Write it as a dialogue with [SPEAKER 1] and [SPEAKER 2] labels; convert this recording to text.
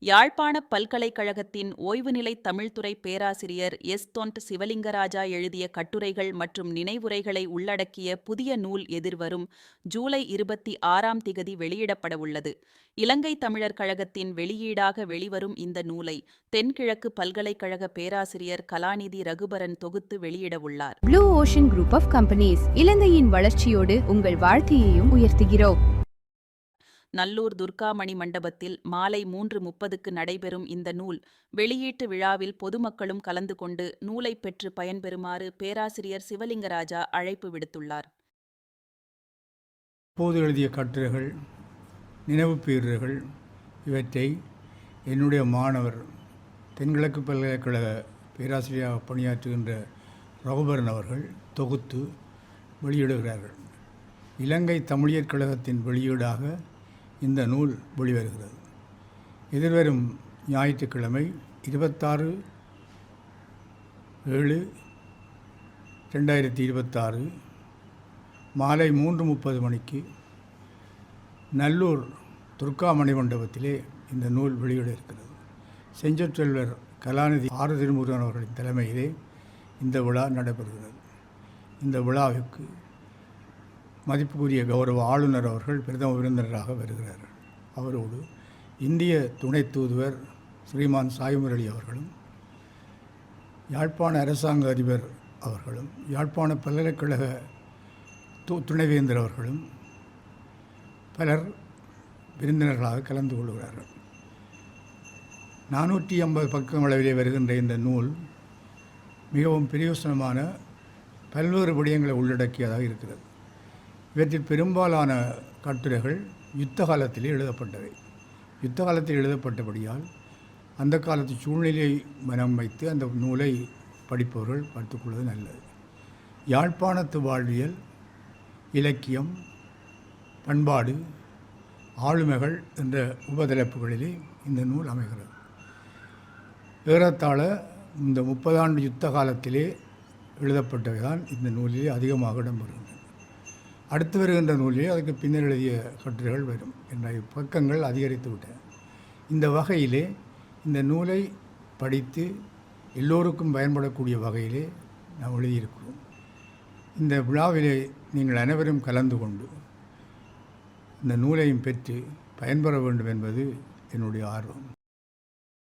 [SPEAKER 1] யாழ்ப்பாண பல்கலைக்கழகத்தின் ஓய்வுநிலை தமிழ்துறை பேராசிரியர் தொண்ட் சிவலிங்கராஜா எழுதிய கட்டுரைகள் மற்றும் நினைவுரைகளை உள்ளடக்கிய புதிய நூல் எதிர்வரும் ஜூலை 26ஆம் திகதி வெளியிடப்படவுள்ளது. இலங்கை தமிழர் கழகத்தின் வெளியீடாக வெளிவரும் இந்த நூலை தென்கிழக்கு பல்கலைக்கழக பேராசிரியர் கலாநிதி ரகுபரன் தொகுத்து வெளியிடவுள்ளார்.
[SPEAKER 2] Blue ocean group of companies இலங்கையின் வளர்ச்சியோடு உங்கள் வாழ்க்கையையும் உயர்த்துகிறோம்.
[SPEAKER 1] நல்லூர் துர்காமணி மண்டபத்தில் மாலை 3:30க்கு நடைபெறும் இந்த நூல் வெளியீட்டு விழாவில் பொதுமக்களும் கலந்து கொண்டு நூலை பெற்று பயன்பெறுமாறு பேராசிரியர் சிவலிங்கராஜா அழைப்பு விடுத்துள்ளார்.
[SPEAKER 3] அப்போது எழுதிய கட்டுரைகள், நினைவு பீரர்கள் இவற்றை என்னுடைய மாணவர் தென்கிழக்கு பல்கலைக்கழக பேராசிரியராக பணியாற்றுகின்ற ரகுபரன் அவர்கள் தொகுத்து வெளியிடுகிறார்கள். இலங்கை தமிழியற் கழகத்தின் வெளியீடாக இந்த நூல் வெளிவருகிறது. எதிர்வரும் ஞாயிற்றுக்கிழமை 26/7/2026 மாலை 3:30 மணிக்கு நல்லூர் துர்காமணி மண்டபத்திலே இந்த நூல் வெளியிட இருக்கிறது. செஞ்சொற்றல்வர் கலாநிதி ஆர் திருமுருகன் அவர்களின் தலைமையிலே இந்த விழா நடைபெறுகிறது. இந்த விழாவுக்கு மதிப்புக்குரிய கௌரவ ஆளுநர் அவர்கள் பிரதம விருந்தினராக வருகிறார்கள். அவரோடு இந்திய துணை தூதுவர் ஸ்ரீமான் சாய்முரளி அவர்களும், யாழ்ப்பாண அரசாங்க அதிபர் அவர்களும், யாழ்ப்பாண பல்கலைக்கழக துணைவேந்தர் அவர்களும் பலர் விருந்தினர்களாக கலந்து கொள்கிறார்கள். 450 பக்கம் அளவிலே வருகின்ற இந்த நூல் மிகவும் பிரயோசனமான பல்வேறு விடயங்களை உள்ளடக்கியதாக இருக்கிறது. இவற்றில் பெரும்பாலான கட்டுரைகள் யுத்த காலத்திலே எழுதப்பட்டவை. யுத்த காலத்தில் எழுதப்பட்டபடியால் அந்த காலத்து சூழ்நிலையை மனம் வைத்து அந்த நூலை படிப்பவர்கள் பார்த்துக்கொள்வது நல்லது. யாழ்ப்பாணத்து வாழ்வியல், இலக்கியம், பண்பாடு, ஆளுமைகள் என்ற உபதலைப்புகளிலே இந்த நூல் அமைகிறது. ஏறத்தாழ இந்த 30 ஆண்டு யுத்த காலத்திலே எழுதப்பட்டவை தான் இந்த நூலிலே அதிகமாக இடம்பெறுகின்றன. அடுத்து வருகின்ற நூலிலே அதுக்கு பின்னர் எழுதிய கட்டுரைகள் வரும் என்ற பக்கங்கள் அதிகரித்து விட்டன. இந்த வகையிலே இந்த நூலை படித்து எல்லோருக்கும் பயன்படக்கூடிய வகையிலே நாம் எழுதியிருக்கிறோம். இந்த விழாவிலே நீங்கள் அனைவரும் கலந்து கொண்டு இந்த நூலையும் பெற்று பயன்பெற வேண்டும் என்பது என்னுடைய ஆர்வம்.